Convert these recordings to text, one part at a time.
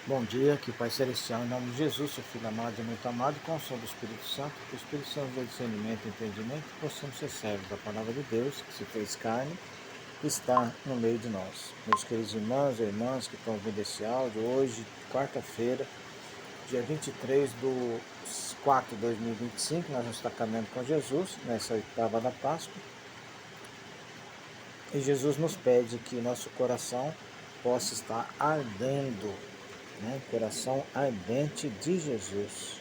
Bom dia, que Pai Celestial, em nome de Jesus, seu Filho amado e muito amado, com o som do Espírito Santo, que o Espírito Santo dê discernimento e entendimento, que possamos ser servos da palavra de Deus, que se fez carne, e está no meio de nós. Meus queridos irmãos e irmãs que estão ouvindo esse áudio, hoje, quarta-feira, dia 23 de 4 de 2025, nós vamos estar caminhando com Jesus, nessa oitava da Páscoa, e Jesus nos pede que nosso coração possa estar ardendo, né? Coração ardente de Jesus.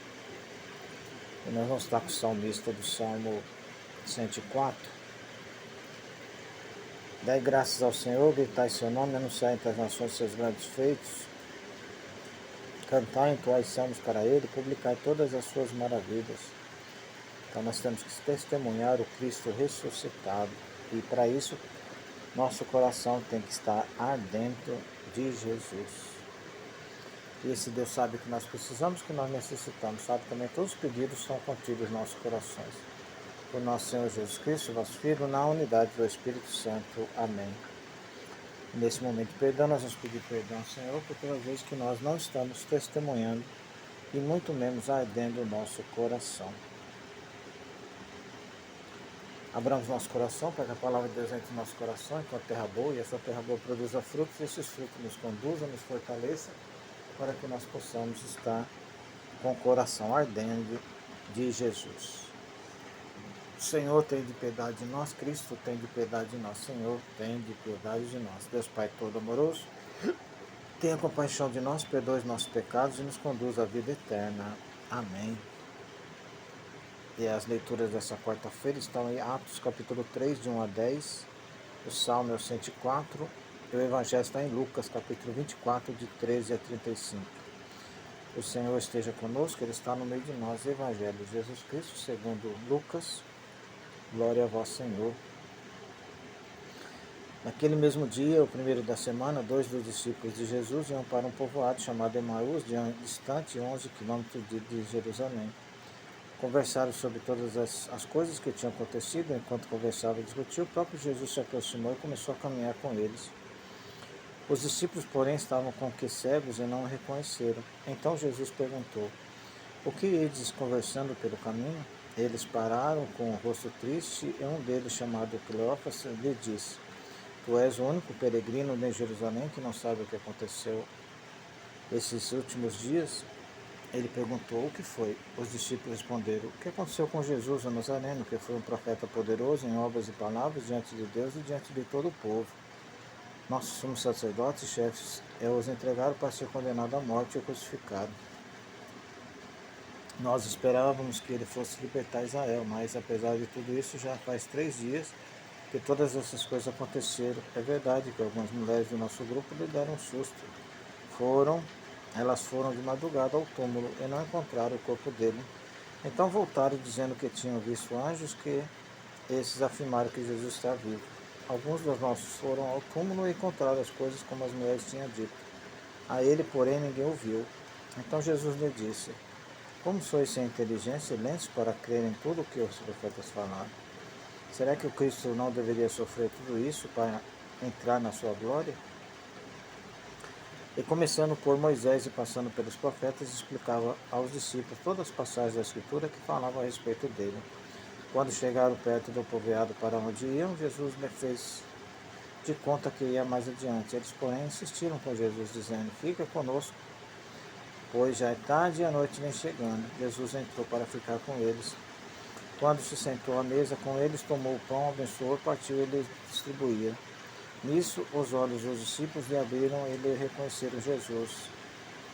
E nós vamos estar com o salmista do Salmo 104. Dai graças ao Senhor, gritai seu nome, anunciai entre as nações seus grandes feitos. Cantai, entoai salmos para ele, publicai todas as suas maravilhas. Então nós temos que testemunhar o Cristo ressuscitado. E para isso, nosso coração tem que estar ardendo de Jesus. E esse Deus sabe que nós precisamos, que nós necessitamos, sabe também todos os pedidos são contidos nos nossos corações. Por nosso Senhor Jesus Cristo, vosso Filho, na unidade do Espírito Santo. Amém. Nesse momento de perdão, nós vamos pedir perdão ao Senhor por todas as vezes que nós não estamos testemunhando e muito menos ardendo o nosso coração. Abramos nosso coração para que a palavra de Deus entre no nosso coração enquanto terra boa, e essa terra boa produza frutos, e esses frutos nos conduzam, nos fortaleçam, para que nós possamos estar com o coração ardendo de Jesus. Senhor, tem de piedade de nós. Cristo, tem de piedade de nós. Senhor, tem de piedade de nós. Deus Pai todo amoroso, tenha compaixão de nós, perdoe os nossos pecados e nos conduz à vida eterna. Amém. E as leituras dessa quarta-feira estão em Atos capítulo 3, de 1 a 10, o Salmo é o 104, e o Evangelho está em Lucas capítulo 24, de 13 a 35. O Senhor esteja conosco, Ele está no meio de nós. Evangelho de Jesus Cristo, segundo Lucas. Glória a vós, Senhor. Naquele mesmo dia, o primeiro da semana, 2 dos discípulos de Jesus iam para um povoado chamado Emaús, distante 11 quilômetros de Jerusalém. Conversaram sobre todas as coisas que tinham acontecido. Enquanto conversavam e discutiam, o próprio Jesus se aproximou e começou a caminhar com eles. Os discípulos, porém, estavam com que cegos e não o reconheceram. Então Jesus perguntou: o que ides conversando pelo caminho? Eles pararam com o rosto triste, e um deles, chamado Cleófas, lhe disse: tu és o único peregrino em Jerusalém que não sabe o que aconteceu esses últimos dias? Ele perguntou: o que foi? Os discípulos responderam: o que aconteceu com Jesus o Nazareno, que foi um profeta poderoso em obras e palavras diante de Deus e diante de todo o povo. Nossos sumos sacerdotes e chefes os entregaram para ser condenado à morte e crucificado. Nós esperávamos que ele fosse libertar Israel, mas apesar de tudo isso, já faz 3 dias que todas essas coisas aconteceram. É verdade que algumas mulheres do nosso grupo lhe deram um susto. Elas foram de madrugada ao túmulo e não encontraram o corpo dele. Então voltaram dizendo que tinham visto anjos, que esses afirmaram que Jesus está vivo. Alguns dos nossos foram ao túmulo e encontraram as coisas como as mulheres tinham dito. A ele, porém, ninguém ouviu. Então Jesus lhe disse: como sois sem inteligência e lentos para crer em tudo o que os profetas falaram? Será que o Cristo não deveria sofrer tudo isso para entrar na sua glória? E começando por Moisés e passando pelos profetas, explicava aos discípulos todas as passagens da Escritura que falavam a respeito dele. Quando chegaram perto do povoado para onde iam, Jesus lhe fez de conta que ia mais adiante. Eles, porém, insistiram com Jesus, dizendo: fica conosco, pois já é tarde e a noite vem chegando. Jesus entrou para ficar com eles. Quando se sentou à mesa com eles, tomou o pão, abençoou, partiu e lhe distribuía. Nisso, os olhos dos discípulos lhe abriram e lhe reconheceram Jesus.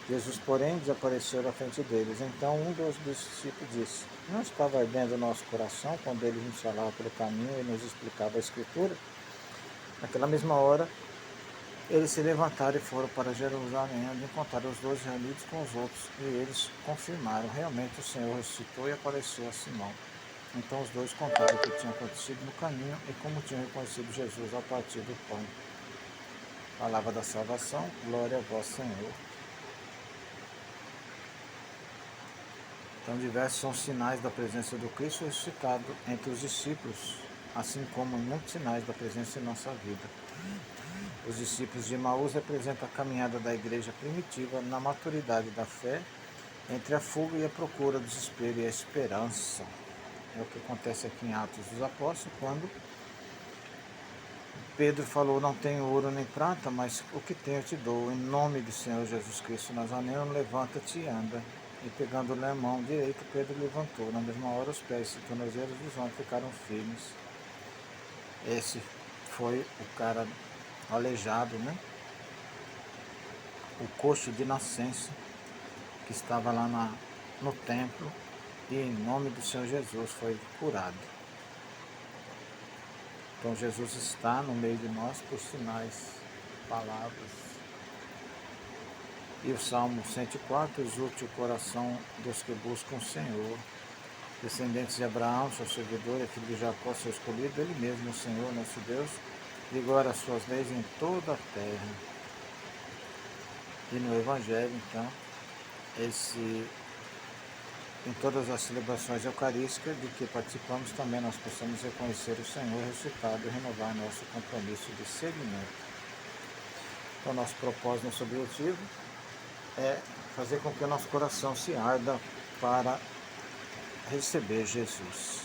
Jesus, porém, desapareceu da frente deles. Então um dos discípulos disse: não estava ardendo o nosso coração quando ele nos falava pelo caminho e nos explicava a Escritura? Naquela mesma hora, eles se levantaram e foram para Jerusalém, onde encontraram os 12 reunidos com os outros, e eles confirmaram: realmente o Senhor ressuscitou e apareceu a Simão. Então os dois contaram o que tinha acontecido no caminho e como tinham reconhecido Jesus ao partir do pão. Palavra da salvação, glória a vós, Senhor. Então diversos são os sinais da presença do Cristo ressuscitado entre os discípulos, assim como muitos sinais da presença em nossa vida. Os discípulos de Emaús representam a caminhada da igreja primitiva na maturidade da fé, entre a fuga e a procura, do desespero e a esperança. É o que acontece aqui em Atos dos Apóstolos, quando Pedro falou: não tenho ouro nem prata, mas o que tenho eu te dou. Em nome do Senhor Jesus Cristo Nazareno, levanta-te e anda. E pegando-lhe a mão direita, Pedro levantou. Na mesma hora, os pés e tornozelos dos homens ficaram firmes. Esse foi o cara aleijado, né? O coxo de nascença, que estava lá no templo, e em nome do Senhor Jesus foi curado. Então Jesus está no meio de nós por sinais, palavras. E o Salmo 104, exulte o coração dos que buscam o Senhor. Descendentes de Abraão, seu servidor, e filho de Jacó, seu escolhido, ele mesmo, o Senhor, nosso Deus, vigora as suas leis em toda a terra. E no Evangelho, então, em todas as celebrações eucarísticas de que participamos, também nós possamos reconhecer o Senhor ressuscitado e renovar nosso compromisso de seguimento. Então, nosso propósito, nosso objetivo é fazer com que o nosso coração se arda para receber Jesus.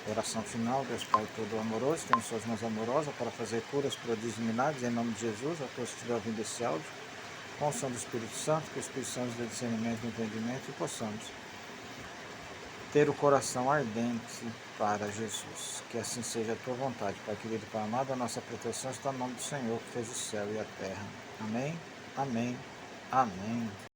Oração final: Deus Pai todo amoroso, tem suas mãos amorosas para fazer curas, prodígios e milagres, em nome de Jesus, a todos que estiver ouvindo esse áudio, com o som do Espírito Santo, que o Espírito Santo nos dê discernimento e entendimento, e possamos ter o coração ardente para Jesus. Que assim seja a tua vontade, Pai querido, Pai amado. A nossa proteção está no nome do Senhor, que fez o céu e a terra. Amém, amém, amém.